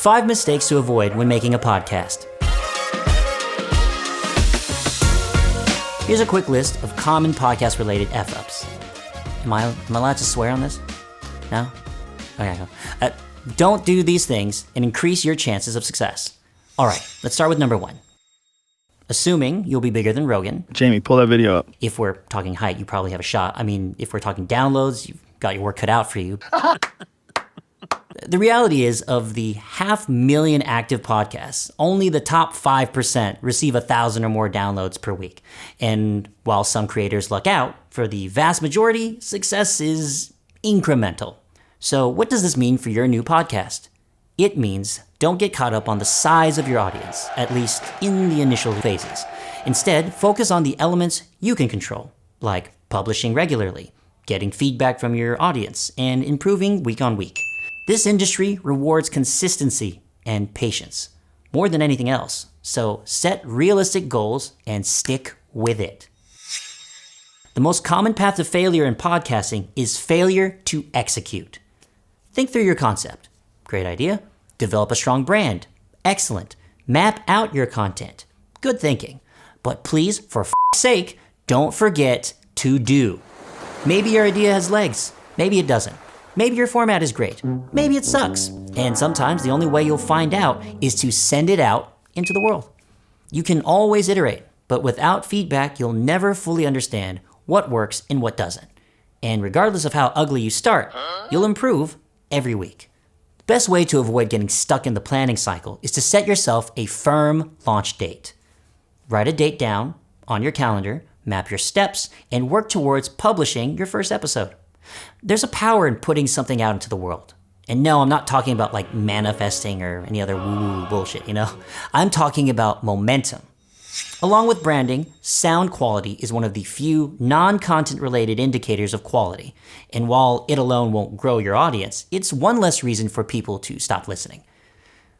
5 mistakes to avoid when making a podcast. Here's a quick list of common podcast-related F-ups. Am I allowed to swear on this? No? Okay, go. Don't do these things and increase your chances of success. All right, let's start with number 1. Assuming you'll be bigger than Rogan. Jamie, pull that video up. If we're talking height, you probably have a shot. I mean, if we're talking downloads, you've got your work cut out for you. The reality is, of the 500,000 active podcasts, only the top 5% receive 1,000 or more downloads per week. And while some creators luck out, for the vast majority, success is incremental. So what does this mean for your new podcast? It means don't get caught up on the size of your audience, at least in the initial phases. Instead, focus on the elements you can control, like publishing regularly, getting feedback from your audience, and improving week on week. This industry rewards consistency and patience more than anything else. So set realistic goals and stick with it. The most common path to failure in podcasting is failure to execute. Think through your concept. Great idea. Develop a strong brand. Excellent. Map out your content. Good thinking. But please, for f***'s sake, don't forget to do. Maybe your idea has legs. Maybe it doesn't. Maybe your format is great. Maybe it sucks. And sometimes the only way you'll find out is to send it out into the world. You can always iterate, but without feedback, you'll never fully understand what works and what doesn't. And regardless of how ugly you start, you'll improve every week. The best way to avoid getting stuck in the planning cycle is to set yourself a firm launch date. Write a date down on your calendar, map your steps, and work towards publishing your first episode. There's a power in putting something out into the world. And no, I'm not talking about like manifesting or any other woo-woo bullshit, I'm talking about momentum. Along with branding, sound quality is one of the few non-content related indicators of quality. And while it alone won't grow your audience, it's one less reason for people to stop listening.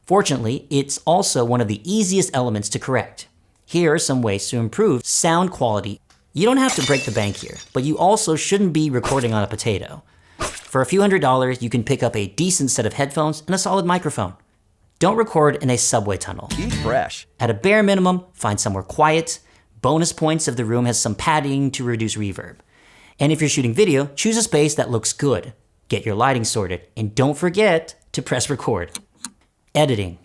Fortunately, it's also one of the easiest elements to correct. Here are some ways to improve sound quality. You don't have to break the bank here, but you also shouldn't be recording on a potato. For a few $100s, you can pick up a decent set of headphones and a solid microphone. Don't record in a subway tunnel. Keep fresh. At a bare minimum, find somewhere quiet. Bonus points if the room has some padding to reduce reverb. And if you're shooting video, choose a space that looks good. Get your lighting sorted, and don't forget to press record. Editing.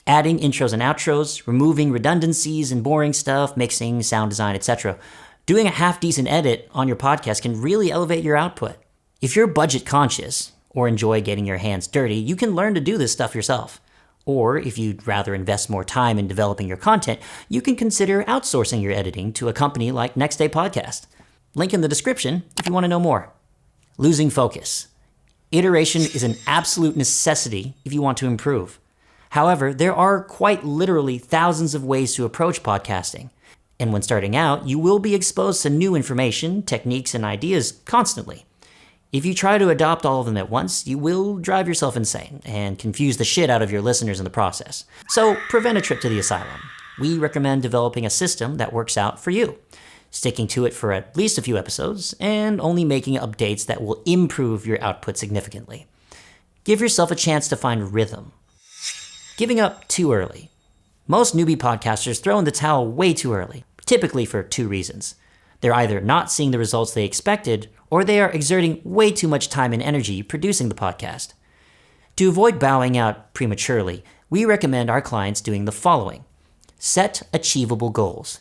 Adding intros and outros, removing redundancies and boring stuff, mixing, sound design, etc. Doing a half-decent edit on your podcast can really elevate your output. If you're budget conscious or enjoy getting your hands dirty, you can learn to do this stuff yourself. Or if you'd rather invest more time in developing your content, you can consider outsourcing your editing to a company like Next Day Podcast. Link in the description if you want to know more. Losing focus. Iteration is an absolute necessity if you want to improve. However, there are quite literally thousands of ways to approach podcasting. And when starting out, you will be exposed to new information, techniques, and ideas constantly. If you try to adopt all of them at once, you will drive yourself insane and confuse the shit out of your listeners in the process. So prevent a trip to the asylum. We recommend developing a system that works out for you, sticking to it for at least a few episodes, and only making updates that will improve your output significantly. Give yourself a chance to find rhythm. Giving up too early. Most newbie podcasters throw in the towel way too early, typically for 2 reasons. They're either not seeing the results they expected, or they are exerting way too much time and energy producing the podcast. To avoid bowing out prematurely, we recommend our clients doing the following. Set achievable goals.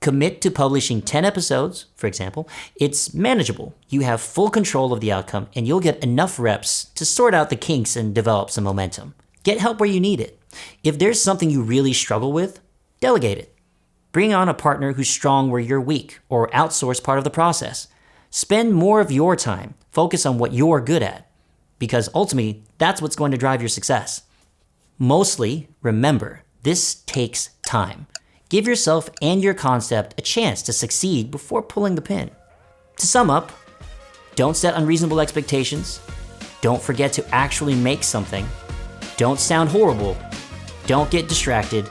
Commit to publishing 10 episodes, for example. It's manageable. You have full control of the outcome, and you'll get enough reps to sort out the kinks and develop some momentum. Get help where you need it. If there's something you really struggle with, delegate it. Bring on a partner who's strong where you're weak, or outsource part of the process. Spend more of your time. Focus on what you're good at, because ultimately, that's what's going to drive your success. Mostly, remember, this takes time. Give yourself and your concept a chance to succeed before pulling the pin. To sum up, don't set unreasonable expectations. Don't forget to actually make something. Don't sound horrible. Don't get distracted.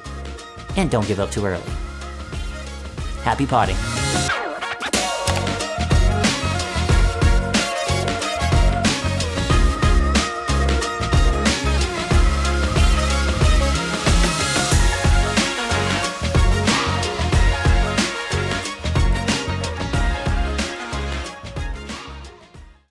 And don't give up too early. Happy potting.